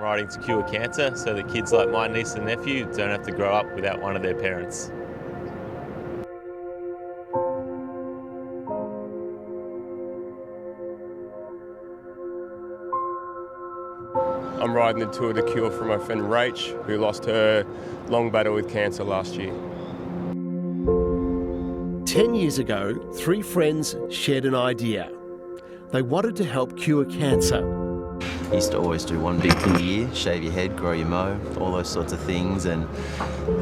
riding to cure cancer so that kids like my niece and nephew don't have to grow up without one of their parents. I'm riding the Tour de Cure for my friend Rach, who lost her long battle with cancer last year. 10 years ago, three friends shared an idea. They wanted to help cure cancer. I used to always do one big thing a year, shave your head, grow your mo, all those sorts of things, and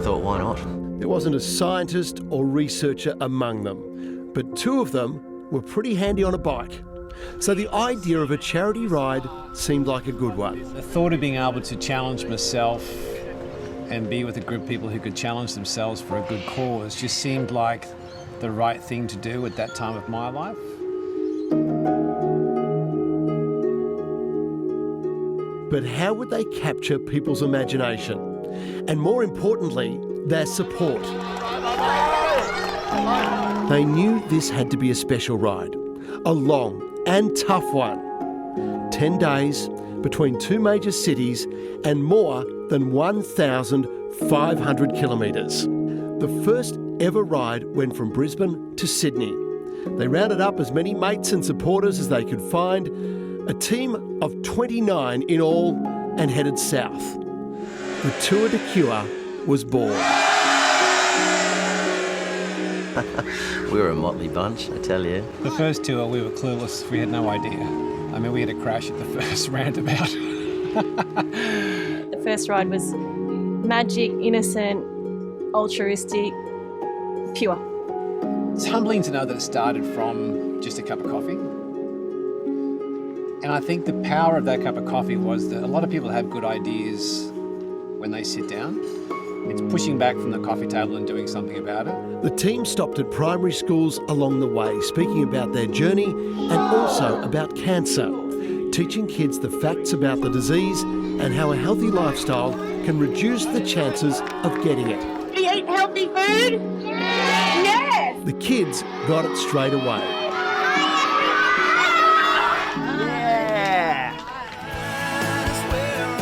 thought, why not? There wasn't a scientist or researcher among them, but two of them were pretty handy on a bike. So the idea of a charity ride seemed like a good one. The thought of being able to challenge myself and be with a group of people who could challenge themselves for a good cause just seemed like the right thing to do at that time of my life. But how would they capture people's imagination? And more importantly, their support. They knew this had to be a special ride, a long and tough one. 10 days between two major cities and more than 1,500 kilometres. The first ever ride went from Brisbane to Sydney. They rounded up as many mates and supporters as they could find, a team of 29 in all, and headed south. The Tour de Cure was born. We were a motley bunch, I tell you. The first tour, we were clueless. We had no idea. I mean, we had a crash at the first roundabout. The first ride was magic, innocent, altruistic, pure. It's humbling to know that it started from just a cup of coffee. And I think the power of that cup of coffee was that a lot of people have good ideas when they sit down. It's pushing back from the coffee table and doing something about it. The team stopped at primary schools along the way, speaking about their journey and also about cancer, teaching kids the facts about the disease and how a healthy lifestyle can reduce the chances of getting it. Do you eat healthy food? Yes! The kids got it straight away.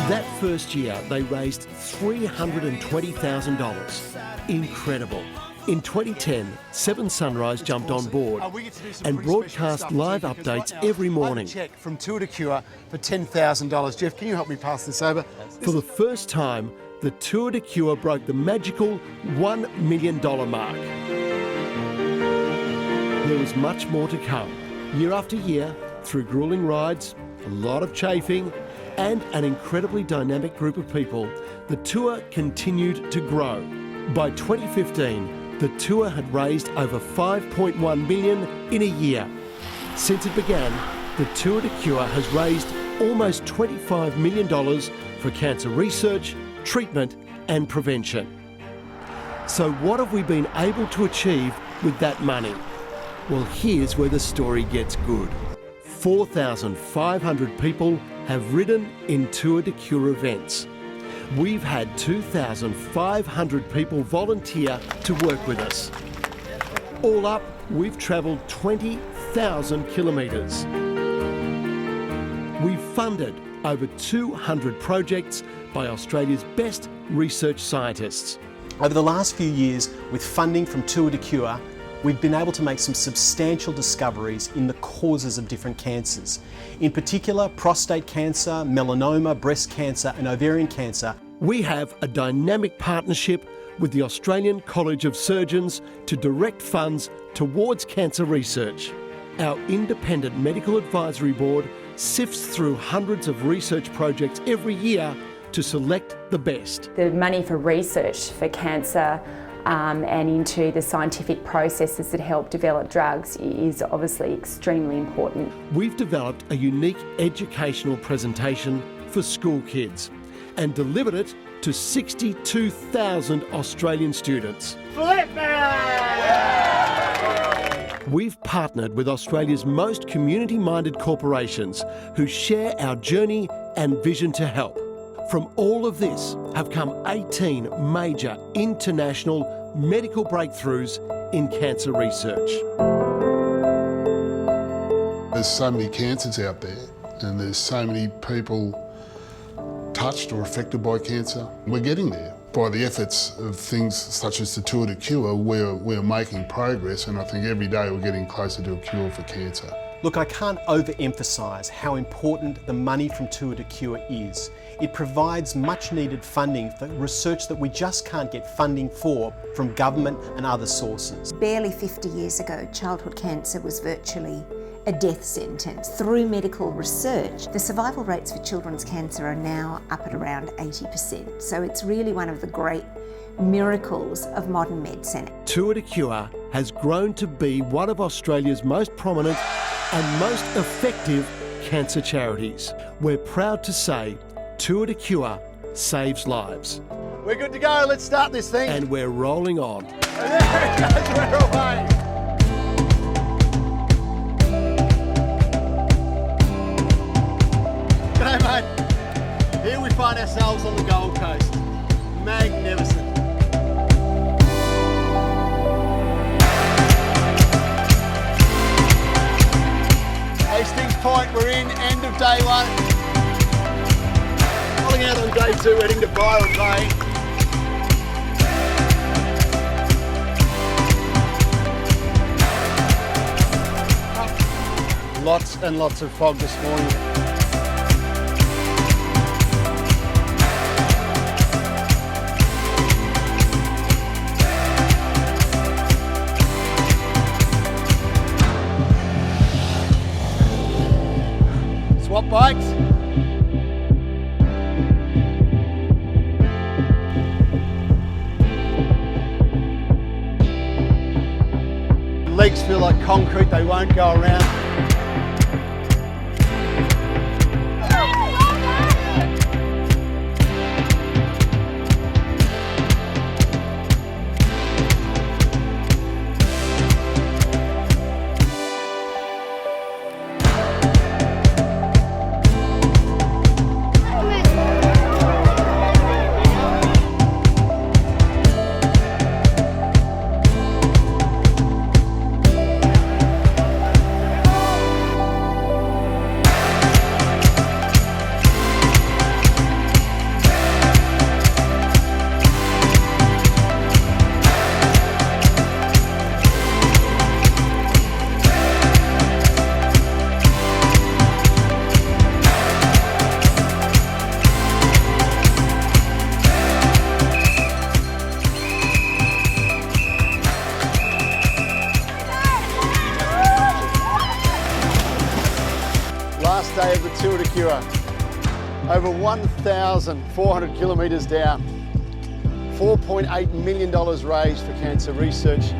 That first year, they raised $320,000. Incredible. In 2010, 7 Sunrise jumped on board and broadcast live updates every morning. Check from Tour de Cure for $10,000. Jeff, can you help me pass this over? For the first time, the Tour de Cure broke the magical $1 million mark. There was much more to come. Year after year, through grueling rides, a lot of chafing, and an incredibly dynamic group of people, the tour continued to grow. By 2015, the tour had raised over $5.1 million in a year. Since it began, the Tour de Cure has raised almost $25 million for cancer research, treatment and prevention. So what have we been able to achieve with that money? Well, here's where the story gets good. 4,500 people have ridden in Tour de Cure events. We've had 2,500 people volunteer to work with us. All up, we've travelled 20,000 kilometres. We've funded over 200 projects by Australia's best research scientists. Over the last few years, with funding from Tour de Cure, we've been able to make some substantial discoveries in the causes of different cancers. In particular, prostate cancer, melanoma, breast cancer and ovarian cancer. We have a dynamic partnership with the Australian College of Surgeons to direct funds towards cancer research. Our independent medical advisory board sifts through hundreds of research projects every year to select the best. The money for research for cancer and into the scientific processes that help develop drugs is obviously extremely important. We've developed a unique educational presentation for school kids and delivered it to 62,000 Australian students. We've partnered with Australia's most community-minded corporations who share our journey and vision to help. From all of this have come 18 major international medical breakthroughs in cancer research. There's so many cancers out there and there's so many people touched or affected by cancer. We're getting there. By the efforts of things such as the Tour de Cure, we're making progress, and I think every day we're getting closer to a cure for cancer. Look, I can't overemphasise how important the money from Tour de Cure is. It provides much needed funding for research that we just can't get funding for from government and other sources. Barely 50 years ago, childhood cancer was virtually a death sentence. Through medical research, the survival rates for children's cancer are now up at around 80%. So it's really one of the great miracles of modern medicine. Tour de Cure has grown to be one of Australia's most prominent and most effective cancer charities. We're proud to say Tour de Cure saves lives. We're good to go. Let's start this thing. And we're rolling on. There it goes. We're away. G'day, mate. Here we find ourselves on the Gold Coast. Magnificent. Hastings Point, we're in, end of day one. Rolling out on day two, heading to Byron Bay. Lots and lots of fog this morning. Swap bikes. Legs feel like concrete, they won't go around. Last day of the Tour de Cure. Over 1,400 kilometres down. $4.8 million raised for cancer research.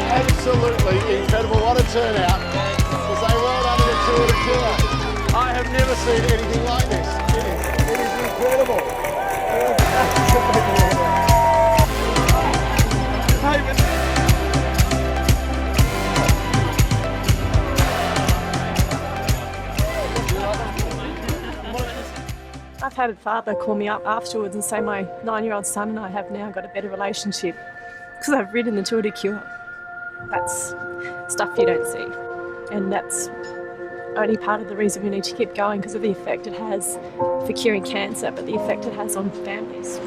Absolutely incredible. What a turnout. To say well done to the Tour de Cure. I have never seen anything like this. It is incredible. I've had a father call me up afterwards and say my 9-year-old son and I have now got a better relationship because I've ridden the Tour de Cure. That's stuff you don't see, and that's only part of the reason we need to keep going because of the effect it has for curing cancer, but the effect it has on families.